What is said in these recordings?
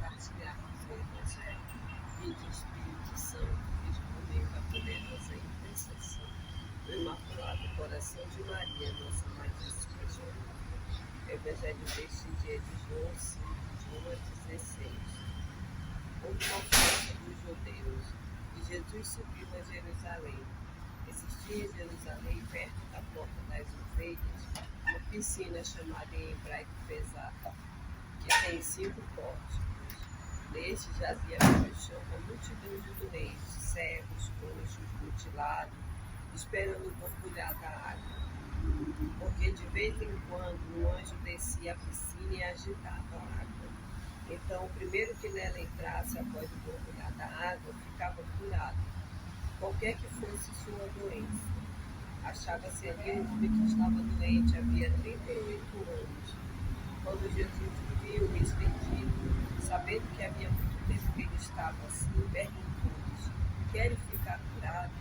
compartilharmos o Evangelho. Vinde, Espírito Santo, vinde comigo a poderosa intercessão do Imaculado Coração de Maria, Nossa Mãe de Senhor. Evangelho deste dia de João 5, de 1 a 16. Houve uma festa dos judeus e Jesus subiu a Jerusalém. Existia em Jerusalém, perto da porta das ovelhas, uma piscina chamada em hebraico Pesar, que tem 5 pórticos. Neste jazia pelo chão uma multidão de doentes, cegos, coxos, mutilados, esperando borbulhar da água. Porque de vez em quando um anjo descia à piscina e agitava a água. Então o primeiro que nela entrasse após o borbulhar da água ficava curado, qualquer que fosse sua doença. Achava-se ali um homem que estava doente havia 38 anos. Quando Jesus o viu estendido, sabendo que havia muito tempo que ele estava assim, perguntou-lhes: queres ficar curado?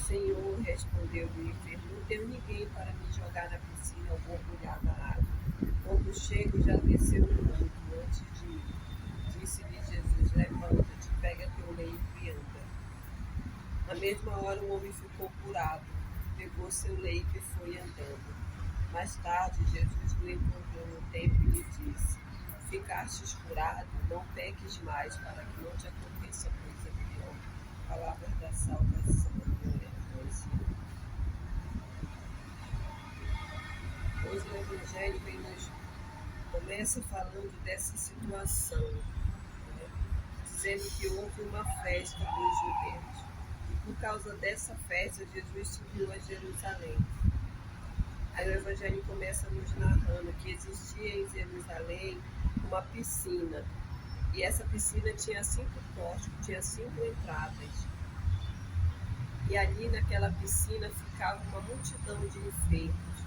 Senhor, respondeu-lhe o enfermo, não tenho ninguém para me jogar na piscina ao borbulhar da água. Quando chego, já desceu o outro antes de mim. Disse-lhe Jesus: levanta-te, pega teu leito e anda. Na mesma hora o homem ficou curado, pegou seu leito e foi andando. Mais tarde, Jesus o encontrou no templo e lhe disse: ficastes curado, não peques mais, para que não te aconteça coisa pior. Palavras da salvação. Glória a vós, Senhor. Hoje o Evangelho começa falando dessa situação, né? Dizendo que houve uma festa dos judeus. E por causa dessa festa, Jesus subiu a Jerusalém. Aí o Evangelho começa nos narrando que existia em Jerusalém uma piscina. E essa piscina tinha 5 pórticos, tinha 5 entradas. E ali naquela piscina ficava uma multidão de enfermos.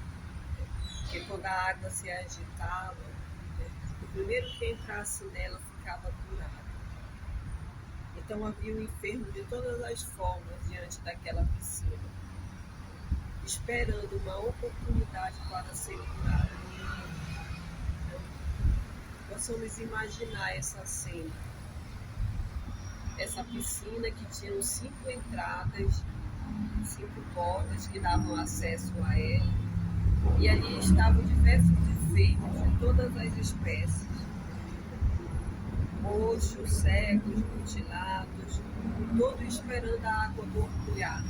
Porque quando a água se agitava, né, o primeiro que entrasse nela ficava curado. Então havia um enfermo de todas as formas diante daquela piscina, esperando uma oportunidade para ser curado. Possamos imaginar essa cena, essa piscina que tinha 5 entradas, 5 portas que davam acesso a ela, e ali estavam diversos enfermos de todas as espécies, coxos, cegos, mutilados, todos esperando a água borbulhar,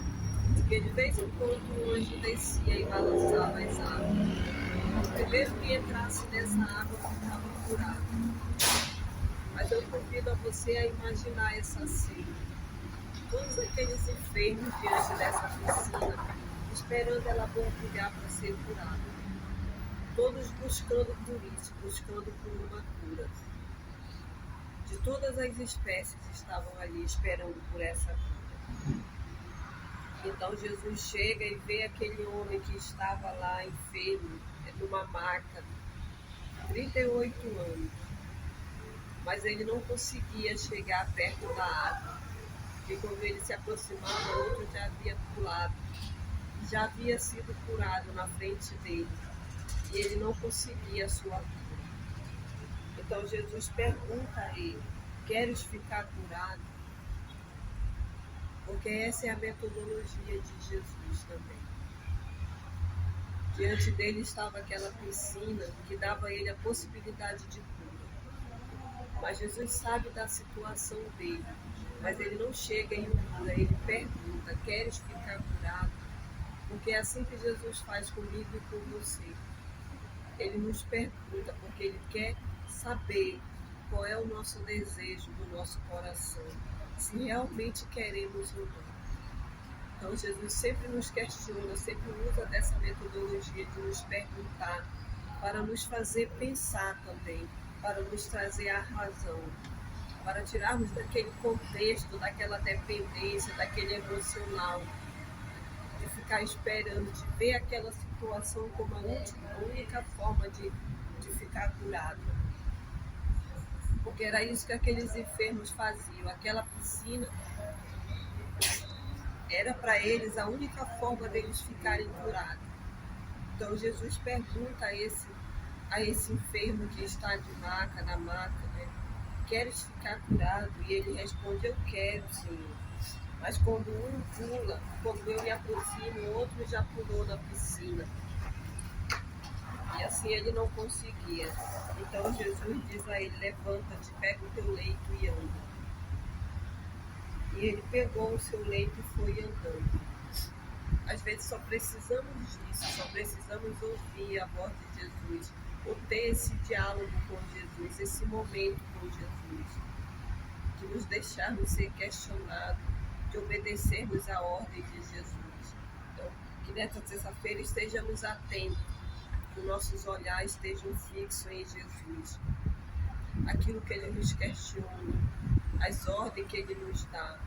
porque de vez em quando o anjo descia e balançava as águas. O primeiro que entrasse nessa água ficava curado. Mas eu convido a você a imaginar essa cena. Todos aqueles enfermos diante dessa piscina, esperando ela borbulhar para ser curada. Todos buscando por isso, buscando por uma cura. De todas as espécies estavam ali esperando por essa cura. Então Jesus chega e vê aquele homem que estava lá enfermo, numa maca, 38 anos. Mas ele não conseguia chegar perto da água. E quando ele se aproximava, o outro já havia pulado. Já havia sido curado na frente dele. E ele não conseguia a sua cura. Então Jesus pergunta a ele: queres ficar curado? Porque essa é a metodologia de Jesus também. Diante dele estava aquela piscina que dava a ele a possibilidade de cura. Mas Jesus sabe da situação dele. Mas ele não chega em cura, ele pergunta: queres ficar curado? Porque é assim que Jesus faz comigo e com você. Ele nos pergunta porque ele quer saber qual é o nosso desejo do nosso coração, se realmente queremos ou não. Então Jesus sempre nos questiona, sempre usa dessa metodologia de nos perguntar, para nos fazer pensar também, para nos trazer a razão, para tirarmos daquele contexto, daquela dependência, daquele emocional, de ficar esperando, de ver aquela situação como a única forma de ficar curado. Porque era isso que aqueles enfermos faziam. Aquela piscina era para eles a única forma deles ficarem curados. Então Jesus pergunta a esse enfermo que está de maca, na maca, né? queres ficar curado? E ele responde, eu quero, Senhor. Mas quando um pula, quando eu me aproximo, o outro já pulou na piscina. E assim ele não conseguia. Então Jesus diz a ele, levanta-te, pega o teu leito e anda. E ele pegou o seu leito e foi andando. Às vezes só precisamos disso, só precisamos ouvir a voz de Jesus, ou ter esse diálogo com Jesus, esse momento com Jesus, de nos deixarmos ser questionados, de obedecermos a ordem de Jesus. Então, que nessa terça-feira estejamos atentos, que nossos olhares estejam fixos em Jesus, aquilo que Ele nos questiona, as ordens que Ele nos dá.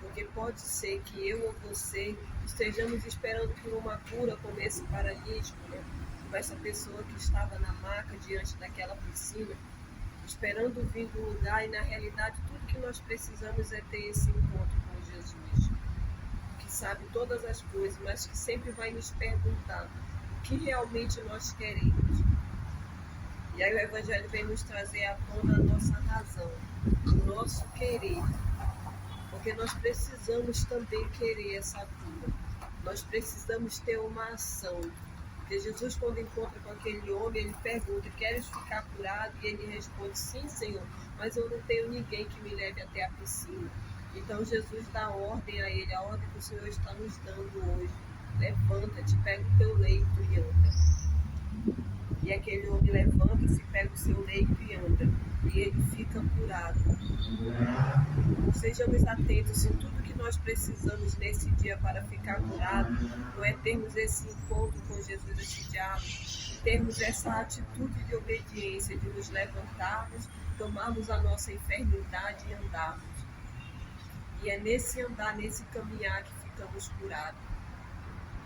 Porque pode ser que eu ou você estejamos esperando por uma cura como esse paralítico, né? Como essa pessoa que estava na maca diante daquela piscina, esperando vir do lugar, e na realidade tudo que nós precisamos é ter esse encontro com Jesus, que sabe todas as coisas, mas que sempre vai nos perguntar o que realmente nós queremos. E aí o Evangelho vem nos trazer à tona a nossa razão, o nosso querer. Porque nós precisamos também querer essa cura. Nós precisamos ter uma ação. Porque Jesus, quando encontra com aquele homem, ele pergunta, queres ficar curado? E ele responde, sim, Senhor, mas eu não tenho ninguém que me leve até a piscina. Então Jesus dá ordem a ele, a ordem que o Senhor está nos dando hoje. Levanta-te, pega o teu leito e anda. E aquele homem levanta-se, pega o seu leito e anda. E ele fica curado. Sejamos atentos, se tudo que nós precisamos nesse dia para ficar curado não é termos esse encontro com Jesus, esse diálogo, termos essa atitude de obediência, de nos levantarmos, tomarmos a nossa enfermidade e andarmos. E é nesse andar, nesse caminhar que ficamos curados.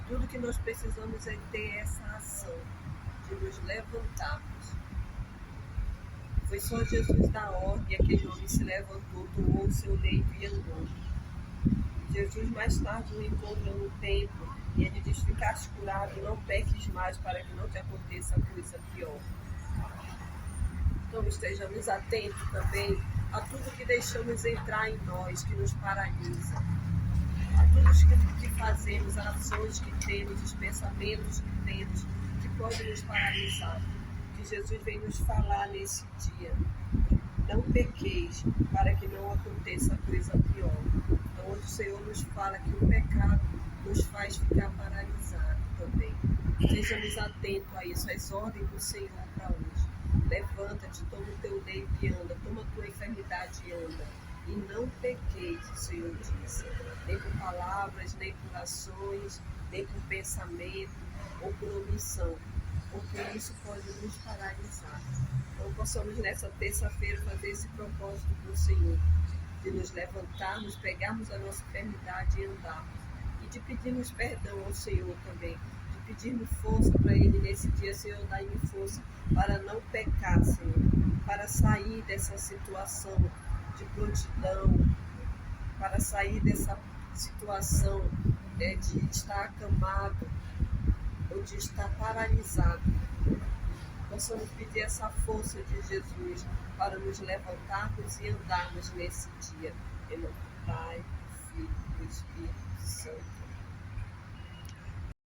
Tudo que nós precisamos é ter essa ação de nos levantarmos. Foi só Jesus dar ordem, aquele homem se levantou, tomou o seu leito e andou. Jesus mais tarde o encontra no templo e ele diz, ficaste curado, não peques mais para que não te aconteça coisa pior. Então estejamos atentos também a tudo que deixamos entrar em nós, que nos paralisa. A tudo que fazemos, as ações que temos, os pensamentos que temos, que podem nos paralisar. Que Jesus vem nos falar nesse dia. Não pequeis para que não aconteça coisa pior. Então hoje o Senhor nos fala que o pecado nos faz ficar paralisados também. Sejamos atentos a isso, às ordens do Senhor para hoje. Levanta-te, toma o teu leito e anda, toma a tua enfermidade e anda. E não pequeis, o Senhor diz, nem por palavras, nem por ações, nem por pensamento ou por omissão, porque isso pode nos paralisar. Então possamos nessa terça-feira fazer esse propósito com o Senhor, de nos levantarmos, pegarmos a nossa enfermidade e andarmos, e de pedirmos perdão ao Senhor também, de pedirmos força para Ele nesse dia. Senhor, dai-me força para não pecar, Senhor, para sair dessa situação de prontidão, para sair dessa situação de estar acamado ou de estar paralisado. Possamos pedir essa força de Jesus para nos levantarmos e andarmos nesse dia. Em nome do Pai, do Filho e do Espírito Santo.